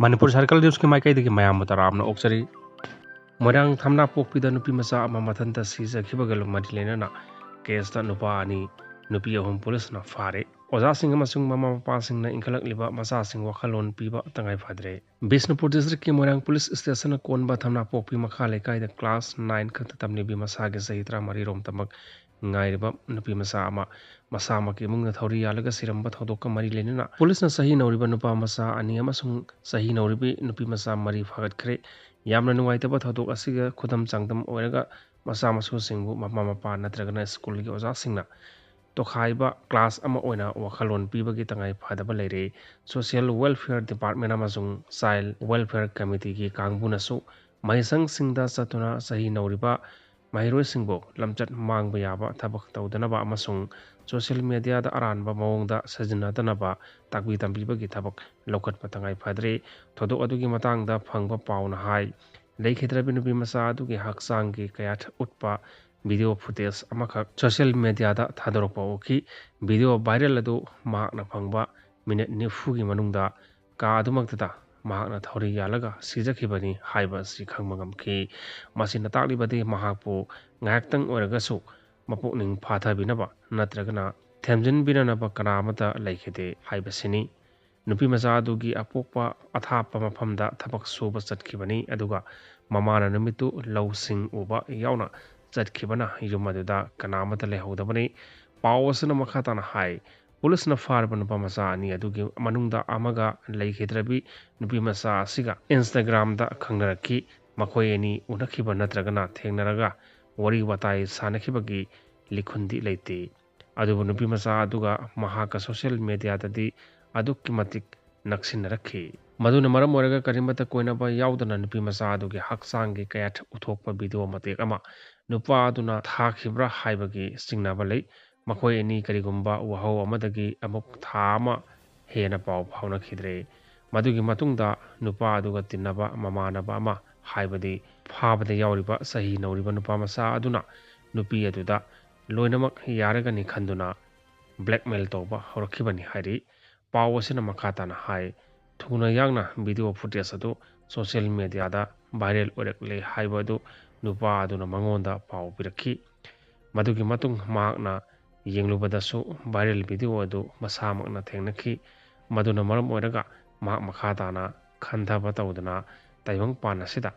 Manipur Circle News ki maikai degi mayam mutaramna oksari Morang thamna pokpida nupi masa ama mathanta sijakhibagal madilena na case ta nupa ani nupi ahum police na fare oja sing amasung mama mapa sing na inkalak liba masa sing wakhalon piba tangai phadre Bisnupur district ki Morang police station konba thamna pokpi makha lekai da class 9 khata tamni bi masa ge sahitra mari rom tamak ngairiba nupi masa ama masa maki mungna thori yalaga siramba thodokka mari lenina police na sahi nauriba nupa masa ani amasung sahi nauribi nupi masa mari phagat khre yamna nungaitaba thodok asiga khudam changdam oiraga masa masu singbu mama mapa natragana school gi oja singna tokhaiba class ama oina wakhalon pibagi tangai phadaba leire social welfare department amasung child welfare committee gi kangbuna su maisang singda satuna sahi nauriba Mahiroi singbo lamchat mangba yaba thabak tawdanaba amasung social media da aranba mawongda sajinadanaba takbi tambibagi thabak lokatpa tangai phadre thodok adugi matangda phangba pauna hai leikhidra binubi masa adugi haksang gi kayat utpa video footage amakha social media da thadorokpa oki video viral adu mahakna phangba minute nifu gi manungda ka adumakta mahakna thori yalaga sijakhibani haiba si khangmangam ki masina taklibadi mahakpu ngayaktang oiragasu mapukning phathabinaba natragana themjin binanaba kanamata leikhide haibasini nupi macha adugi apokpa athapa mafamda thabak suba chatkhibani aduga mamana numitu lawsing uba yauna chatkhibana yumaduda kanamata lehodabani pawasana makhatana hai Police na farba nupa masa ani adugi manungda amaga leikhidраbi nupi masa asiga Instagram da khangnaraki makhoi ani unakhiba natragana thengnaraga wari watai sanakhibagi likhundi leite adubu nupi masa aduga mahaka social media dadi adukki matik naksinnarakhi maduna maram oraga karimata koinaba yaudana nupi masa adugi haksangi kayat uthokpa video matek ama nupa aduna thakhibra haibagi singnaba lei makhoi ani karigumba wahau amadagi amuk thama hena paw phawna khidre madugi matungda nupa aduga tinnaba mamanaba ama haibadi phabada yauriba sahi nauriba nupa masa aduna nupi aduda loinamak yaraga ni khanduna blackmail toba horakhibani hari pawasina makhatana hai thuna yangna video footage adu social media da viral orekle haibadu nupa aduna mangonda paw pirakhi madugi matung makna Hinglubadasu viral video adu masamakna thengnakhi maduna maram oiraga makhatana khandaba tawdana taibang panasida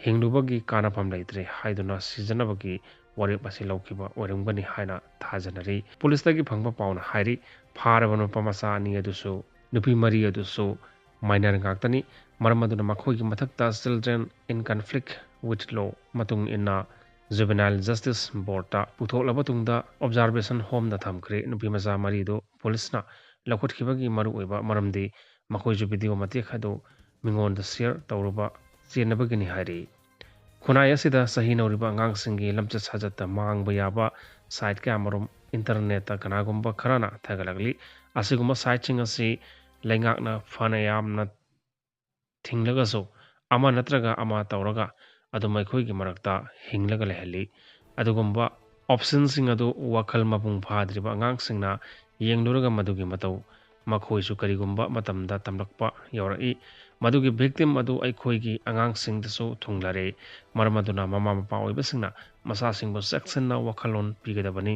Hinglubagi kanafam leitre haiduna sijanabagi warep asi loukhiba oiramgani haina thajanari police tagi phangba pauna hairi pharabanu pamasa ani adusu nupi mari adusu minor ngaktani maramaduna makhoigi mathakta children in conflict with law matung inna Juvenile Justice Board ta puthok tungda observation home da thamkre nupi macha mari do police na lakhotkhibagi maru oiba maramdi makhoi ju video mate khado mingon da share tawruba chenabagini hairi khunai asida sahi nauriba ngang singi lamcha sajata mangba yaba site ka marum internet ta kanagumba kharana thagalagli asiguma site ching asi lengakna phana yamna thinglagaso ama natraga ama tawraga adumai khoigi marakta hinglaga lehali adugumba options sing adu wakhal mapung phadriba ngang singna yengluraga madugi matau makhoi su karigumba matamda tamlakpa yaurai madugi victim adu aikhoigi angang sing dasu thunglare marmaduna mama mapa oibasingna masa singbo section na wakhalon pigadabani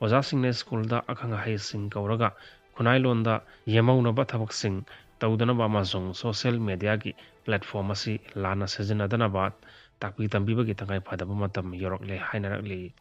oja singne school da akhanga hai sing kauraga khunai londa yemauna ba thabak sing tawdana ba masung social media gi platform asi lana sajana dana ba takpi tambibagi tangai phadaba matam yorokle hainarakli